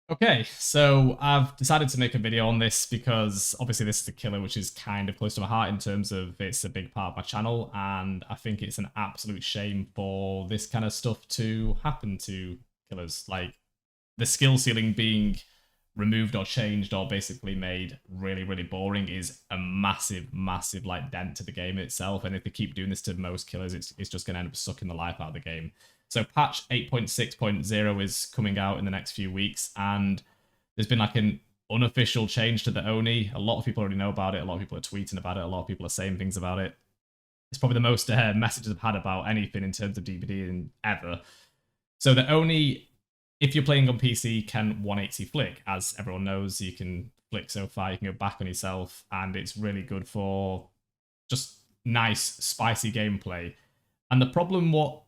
Okay, so I've decided to make a video on this because obviously this is a killer which is kind of close to my heart in terms of it's a big part of my channel, and I think it's an absolute shame for this kind of stuff to happen to killers. Like the skill ceiling being removed or changed or basically made really, really boring is a massive, massive like dent to the game itself. And if they keep doing this to most killers, it's just going to end up sucking the life out of the game. So patch 8.6.0 is coming out in the next few weeks, and there's been like an unofficial change to the Oni. A lot of people already know about it. A lot of people are tweeting about it. A lot of people are saying things about it. It's probably the most messages I've had about anything in terms of DBD in ever. So the Oni, if you're playing on PC, can 180 flick. As everyone knows, you can flick so far, you can go back on yourself, and it's really good for just nice, spicy gameplay. And the problem, what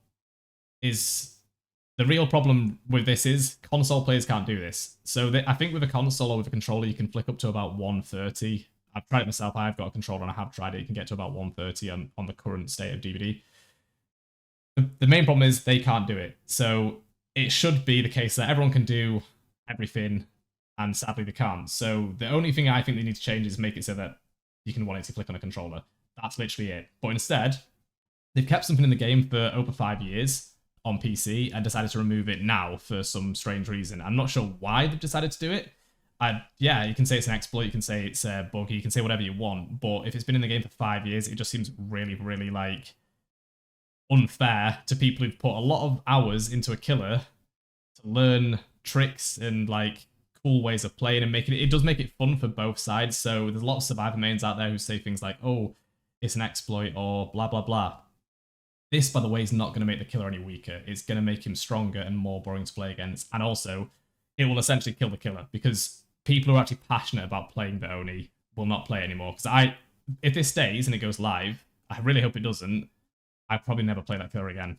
is the real problem with this is console players can't do this. So I think with a console or with a controller, you can flick up to about 130. I've tried it myself. I've got a controller and I have tried it. You can get to about 130 on the current state of DVD. The main problem is they can't do it. So it should be the case that everyone can do everything, and sadly they can't. So the only thing I think they need to change is make it so that you can 180 flick on a controller. That's literally it. But instead, they've kept something in the game for over 5 years on PC and decided to remove it now for some strange reason. I'm not sure why they've decided to do it. Yeah, you can say it's an exploit, you can say it's a bug, you can say whatever you want, but if it's been in the game for 5 years, it just seems really, really like unfair to people who've put a lot of hours into a killer to learn tricks and like cool ways of playing and making it. It does make it fun for both sides. So there's a lot of survivor mains out there who say things like, "Oh, it's an exploit" or blah blah blah. This, by the way, is not going to make the killer any weaker. It's going to make him stronger and more boring to play against. And also, it will essentially kill the killer because people who are actually passionate about playing the Oni will not play it anymore. Because if this stays and it goes live, I really hope it doesn't. I probably never play that killer again.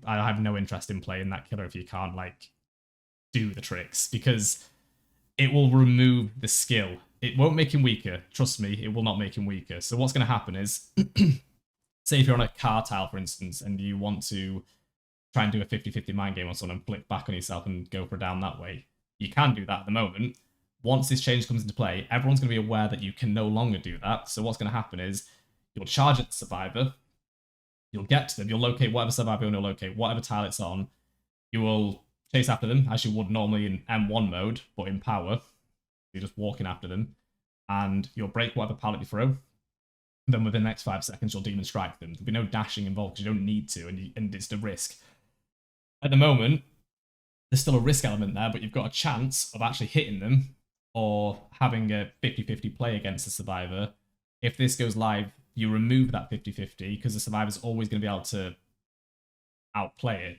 I have no interest in playing that killer if you can't like do the tricks, because it will remove the skill. It won't make him weaker. Trust me, it will not make him weaker. So what's going to happen is say if you're on a car tile, for instance, and you want to try and do a 50-50 mind game on someone and flick back on yourself and go for a down that way, you can do that at the moment. Once this change comes into play, everyone's going to be aware that you can no longer do that. So what's going to happen is you'll charge at the survivor, you'll get to them, you'll locate whatever survivor you'll locate, whatever tile it's on, you will chase after them as you would normally in M1 mode, but in power. You're just walking after them, and you'll break whatever pallet you throw. Then within the next 5 seconds, you'll demon strike them. There'll be no dashing involved because you don't need to, and it's the risk. At the moment, there's still a risk element there, but you've got a chance of actually hitting them or having a 50-50 play against the survivor. If this goes live, you remove that 50-50 because the survivor's always going to be able to outplay it.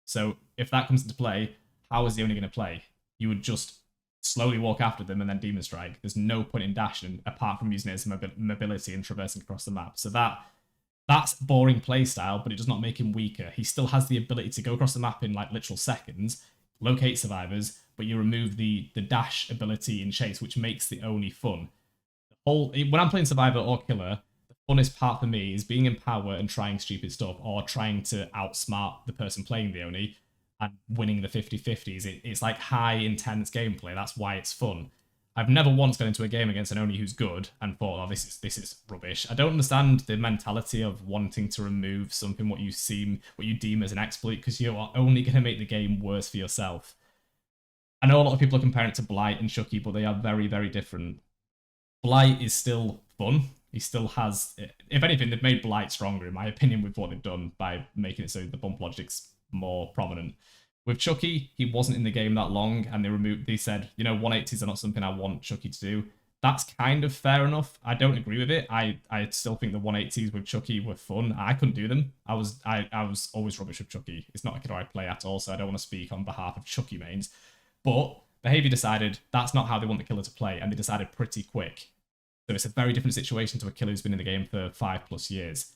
So if that comes into play, how is he only going to play? You would just slowly walk after them and then demon strike. There's no point in dashing apart from using it as mobility and traversing across the map. So that's boring playstyle, but it does not make him weaker. He still has the ability to go across the map in like literal seconds, locate survivors, but you remove the dash ability in chase, which makes the Oni fun. When I'm playing survivor or killer, the funnest part for me is being in power and trying stupid stuff or trying to outsmart the person playing the Oni and winning the 50-50s. It's like high intense gameplay. That's why it's fun. I've never once gone into a game against an Oni who's good and thought, "Oh, this is rubbish." I don't understand the mentality of wanting to remove something what you deem as an exploit, because you are only going to make the game worse for yourself. I know a lot of people are comparing it to Blight and Chucky, but they are very, very different. Blight is still fun. He still has, if anything, they've made Blight stronger, in my opinion, with what they've done by making it so the bump logic's more prominent. With Chucky, he wasn't in the game that long, and they said, 180s are not something I want Chucky to do. That's kind of fair enough. I don't agree with it. I still think the 180s with Chucky were fun. I couldn't do them. I was always rubbish with Chucky. It's not a killer I play at all, so I don't want to speak on behalf of Chucky mains. But Behavior decided that's not how they want the killer to play, and they decided pretty quick. So it's a very different situation to a killer who's been in the game for 5+ years.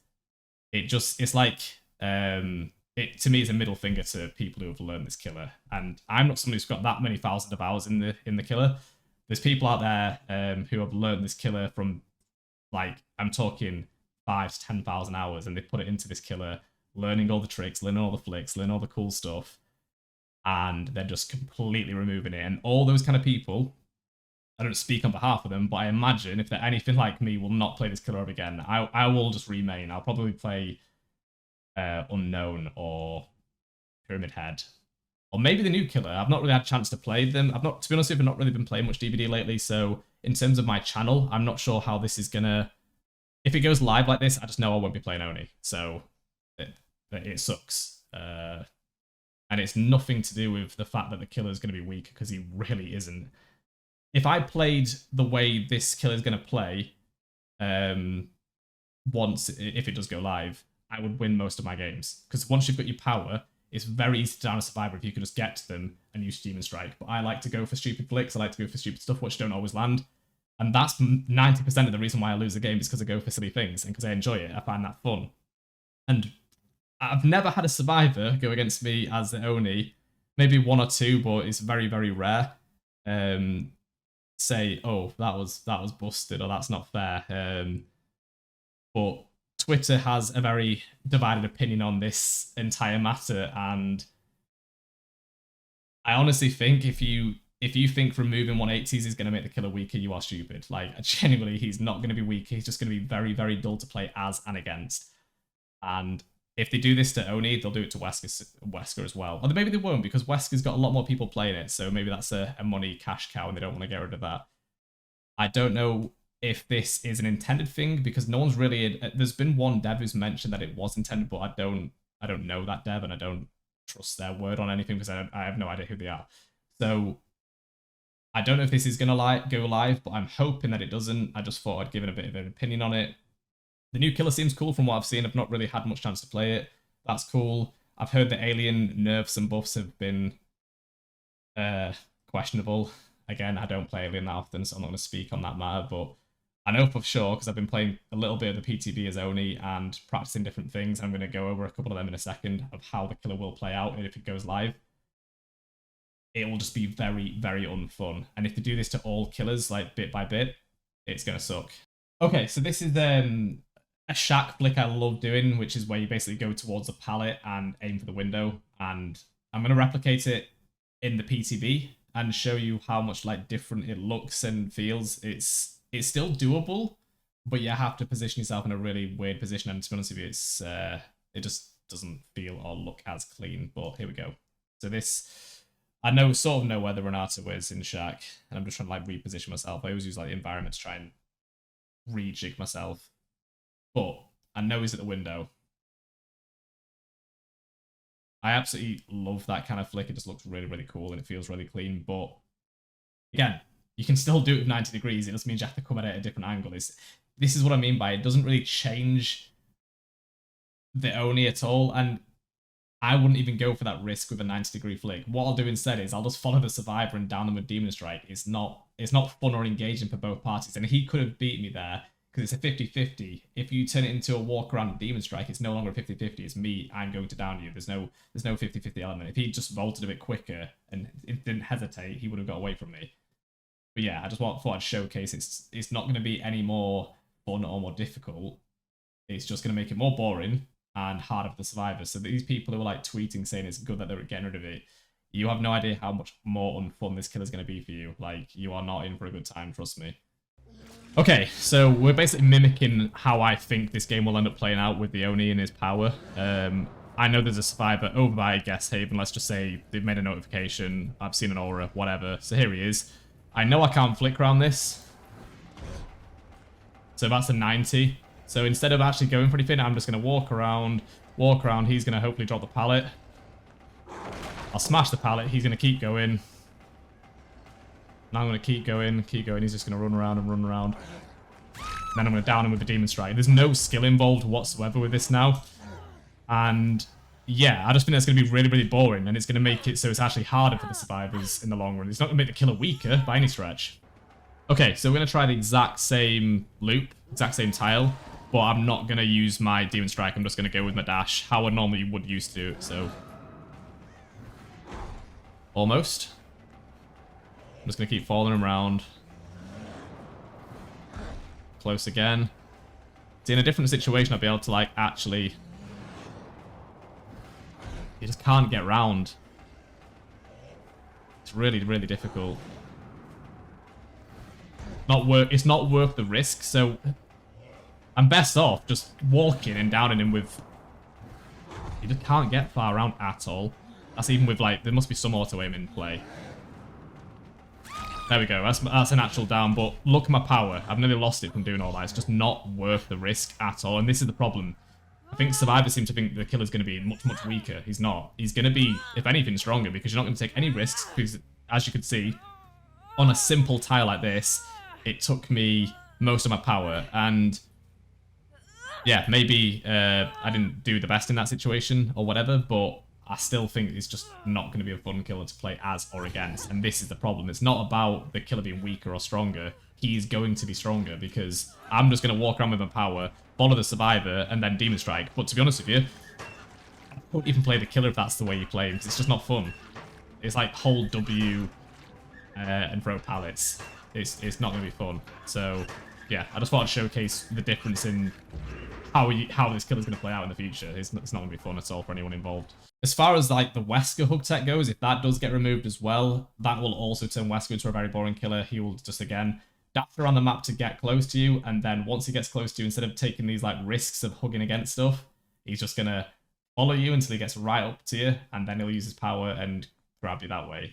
It's like, to me, it's a middle finger to people who have learned this killer. And I'm not someone who's got that many thousands of hours in the killer. There's people out there who have learned this killer from, like, I'm talking 5 to 10,000 hours, and they put it into this killer, learning all the tricks, learning all the flicks, learning all the cool stuff. and they're just completely removing it. And all those kind of people, I don't speak on behalf of them, but I imagine if they're anything like me, will not play this killer over again. I will just remain. I'll probably play Unknown or Pyramid Head. Or maybe the new killer. I've not really had a chance to play them. To be honest with you, I've not really been playing much DBD lately, so in terms of my channel, I'm not sure how this is gonna... If it goes live like this, I just know I won't be playing Oni, so it sucks. And it's nothing to do with the fact that the killer is going to be weak, because he really isn't. If I played the way this killer is going to play, if it does go live, I would win most of my games. Because once you've got your power, it's very easy to down a survivor if you can just get to them and use Demon Strike. But I like to go for stupid flicks. I like to go for stupid stuff which don't always land. And that's 90% of the reason why I lose the game, is because I go for silly things and because I enjoy it. I find that fun. And I've never had a survivor go against me as the Oni. Maybe one or two, but it's very, very rare. Say, oh, that was busted, or that's not fair. But Twitter has a very divided opinion on this entire matter, and I honestly think if you think removing 180s is going to make the killer weaker, you are stupid. Like, genuinely, he's not going to be weak. He's just going to be very, very dull to play as and against. And if they do this to Oni, they'll do it to Wesker as well. Or maybe they won't, because Wesker's got a lot more people playing it, so maybe that's a money cash cow and they don't want to get rid of that. I don't know if this is an intended thing, because no one's really... There's been one dev who's mentioned that it was intended, but I don't know that dev, and I don't trust their word on anything, because I have no idea who they are. So I don't know if this is going to go live, but I'm hoping that it doesn't. I just thought I'd give it a bit of an opinion on it. The new killer seems cool from what I've seen. I've not really had much chance to play it. That's cool. I've heard the alien nerfs and buffs have been questionable. Again, I don't play Alien that often, so I'm not going to speak on that matter, but I know for sure, because I've been playing a little bit of the PTB as Oni and practicing different things. I'm going to go over a couple of them in a second of how the killer will play out, and if it goes live, it will just be very, very unfun. And if they do this to all killers, like bit by bit, it's going to suck. Okay, so this is a shack flick I love doing, which is where you basically go towards the pallet and aim for the window. And I'm going to replicate it in the PTB and show you how much like different it looks and feels. It's still doable, but you have to position yourself in a really weird position. And to be honest with you, it just doesn't feel or look as clean. But here we go. So this, I sort of know where the Renato is in shack, and I'm just trying to like reposition myself. I always use like the environment to try and rejig myself. But I know he's at the window. I absolutely love that kind of flick. It just looks really, really cool and it feels really clean. But again, you can still do it with 90 degrees. It just means you have to come at it at a different angle. This is what I mean by it doesn't really change the Oni at all. And I wouldn't even go for that risk with a 90-degree flick. What I'll do instead is I'll just follow the survivor and down them with Demon Strike. It's not fun or engaging for both parties. And he could have beat me there, because it's a 50-50. If you turn it into a walk around and Demon Strike, it's no longer a 50-50. It's me, I'm going to down you. There's no 50-50 element. If he just vaulted a bit quicker and it didn't hesitate, he would have got away from me. But yeah, I just thought I'd showcase it's not going to be any more fun or more difficult. It's just going to make it more boring and harder for the survivors. So these people who are like tweeting saying it's good that they're getting rid of it, you have no idea how much more unfun this killer's going to be for you. Like, you are not in for a good time, trust me. Okay, so we're basically mimicking how I think this game will end up playing out with the Oni and his power. I know there's a survivor over by Guest Haven. Let's just say they've made a notification. I've seen an aura, whatever. So here he is. I know I can't flick around this. So that's a 90. So instead of actually going for anything, I'm just going to walk around. He's going to hopefully drop the pallet. I'll smash the pallet. He's going to keep going. Now I'm going to keep going. He's just going to run around and run around. Then I'm going to down him with the Demon Strike. There's no skill involved whatsoever with this now. And yeah, I just think that's going to be really, really boring. And it's going to make it so it's actually harder for the survivors in the long run. It's not going to make the killer weaker by any stretch. Okay, so we're going to try the exact same loop, exact same tile. But I'm not going to use my Demon Strike. I'm just going to go with my dash, how I normally would used to do it. So almost. I'm just going to keep following him around. Close again. See, in a different situation, I'll be able to, like, actually... You just can't get round. really, really difficult. It's not worth the risk, so I'm best off just walking and downing him with... He just can't get far around at all. That's even with, like, there must be some auto-aim in play. There we go, that's an actual down, but look at my power. I've nearly lost it from doing all that. It's just not worth the risk at all, and this is the problem. I think survivors seem to think the killer's going to be much, much weaker. He's not. He's going to be, if anything, stronger, because you're not going to take any risks, because, as you can see, on a simple tile like this, it took me most of my power, and yeah, maybe I didn't do the best in that situation or whatever, but I still think it's just not going to be a fun killer to play as or against, and this is the problem. It's not about the killer being weaker or stronger. He's going to be stronger because I'm just going to walk around with my power, follow the survivor, and then demon strike. But to be honest with you, I won't even play the killer if that's the way you play, because it's just not fun. It's like hold W and throw pallets. It's not going to be fun. So yeah, I just want to showcase the difference in how this killer's going to play out in the future. It's not going to be fun at all for anyone involved. As far as like the Wesker hook tech goes, if that does get removed as well, that will also turn Wesker into a very boring killer. He will just, again, dash around the map to get close to you, and then once he gets close to you, instead of taking these like risks of hugging against stuff, he's just going to follow you until he gets right up to you, and then he'll use his power and grab you that way.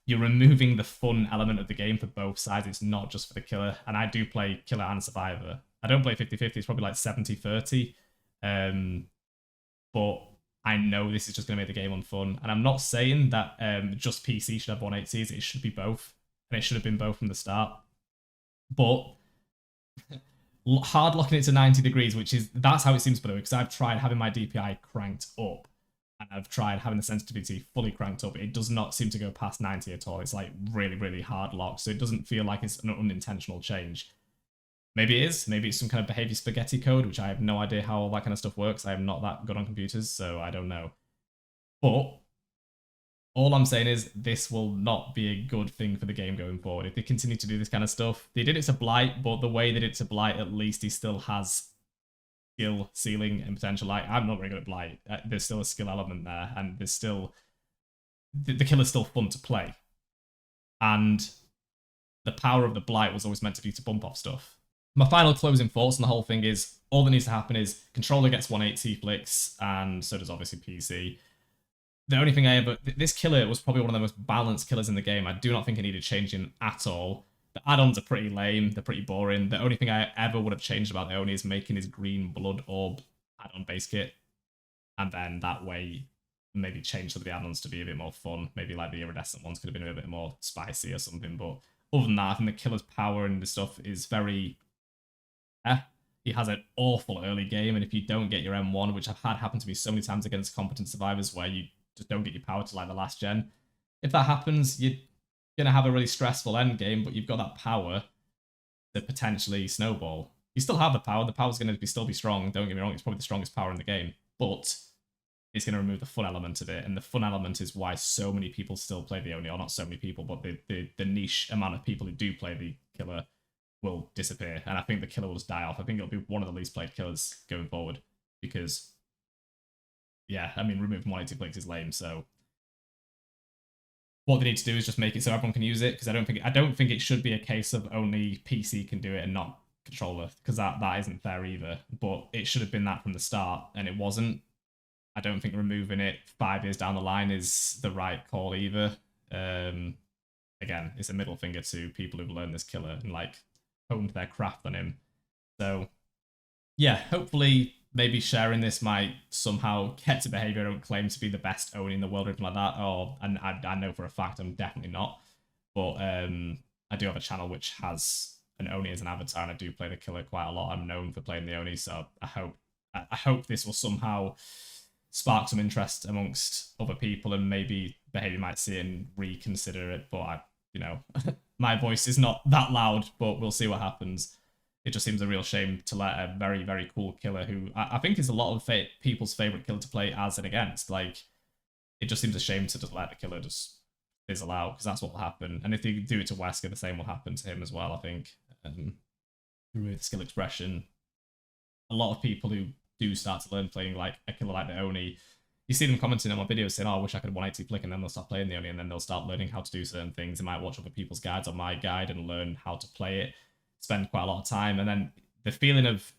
You're removing the fun element of the game for both sides. It's not just for the killer, and I do play killer and survivor. I don't play 50-50, it's probably like 70-30, but I know this is just going to make the game unfun, and I'm not saying that just PC should have 180s. It should be both, and it should have been both from the start. But hard locking it to 90 degrees, that's how it seems, by the way, because I've tried having my DPI cranked up, and I've tried having the sensitivity fully cranked up. It does not seem to go past 90 at all. It's like really, really hard locked, so it doesn't feel like it's an unintentional change. Maybe it is. Maybe it's some kind of behavior spaghetti code, which I have no idea how all that kind of stuff works. I am not that good on computers, so I don't know. But all I'm saying is this will not be a good thing for the game going forward. If they continue to do this kind of stuff, they did it to Blight, but the way they did it to Blight, at least he still has skill, ceiling, and potential. Like, I'm not very good at Blight. There's still a skill element there, and there's still... The killer's still fun to play. And the power of the Blight was always meant to be to bump off stuff. My final closing thoughts on the whole thing is, all that needs to happen is controller gets 180 flicks, and so does obviously PC. The only thing this killer was probably one of the most balanced killers in the game. I do not think it needed changing at all. The add-ons are pretty lame, they're pretty boring. The only thing I ever would have changed about the Oni is making his green blood orb add-on base kit, and then that way maybe change some of the add-ons to be a bit more fun. Maybe like the iridescent ones could have been a bit more spicy or something, but other than that, I think the killer's power and the stuff is very... He has an awful early game, and if you don't get your M1, which I've had happen to me so many times against competent survivors, where you just don't get your power to like the last gen, if that happens, you're going to have a really stressful end game, but you've got that power to potentially snowball. You still have the power's going to still be strong, don't get me wrong, it's probably the strongest power in the game, but it's going to remove the fun element of it, and the fun element is why so many people still play the Oni, or not so many people, but the niche amount of people who do play the killer will disappear, and I think the killer will just die off. I think it'll be one of the least played killers going forward, because, yeah, I mean, removing 180 flicks is lame, so what they need to do is just make it so everyone can use it, because I don't think it should be a case of only PC can do it and not controller, because that isn't fair either, but it should have been that from the start, and it wasn't. I don't think removing it 5 years down the line is the right call either. Again, it's a middle finger to people who've learned this killer and, like, honed their craft on him. So yeah, hopefully maybe sharing this might somehow get to behavior. I don't claim to be the best Oni in the world or anything like that, and I know for a fact I'm definitely not, but I do have a channel which has an Oni as an avatar, and I do play the killer quite a lot. I'm known for playing the Oni, so I hope this will somehow spark some interest amongst other people, and maybe behavior might see it and reconsider it, but my voice is not that loud, but we'll see what happens. It just seems a real shame to let a very, very cool killer, who I think is a lot of people's favourite killer to play as and against. Like, it just seems a shame to just let the killer just fizzle out, because that's what will happen. And if they do it to Wesker, the same will happen to him as well, I think. Remove the skill expression. A lot of people who do start to learn playing like a killer like the Oni, you see them commenting on my videos saying, oh, I wish I could 180 flick, and then they'll start playing the Oni, and then they'll start learning how to do certain things. They might watch other people's guides on my guide and learn how to play it, spend quite a lot of time, and then the feeling of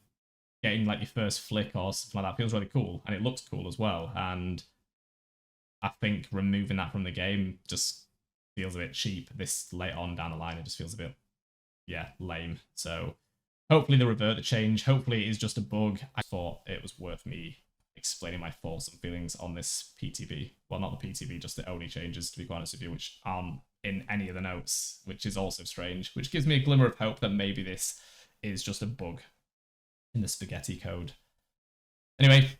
getting like your first flick or something like that feels really cool, and it looks cool as well. And I think removing that from the game just feels a bit cheap this late on down the line. It just feels a bit, yeah, lame. So hopefully they revert the change. Hopefully it is just a bug. I thought it was worth me explaining my thoughts and feelings on this PTB. Well, not the PTB, just the only changes, to be quite honest with you, which aren't in any of the notes, which is also strange, which gives me a glimmer of hope that maybe this is just a bug in the spaghetti code. Anyway,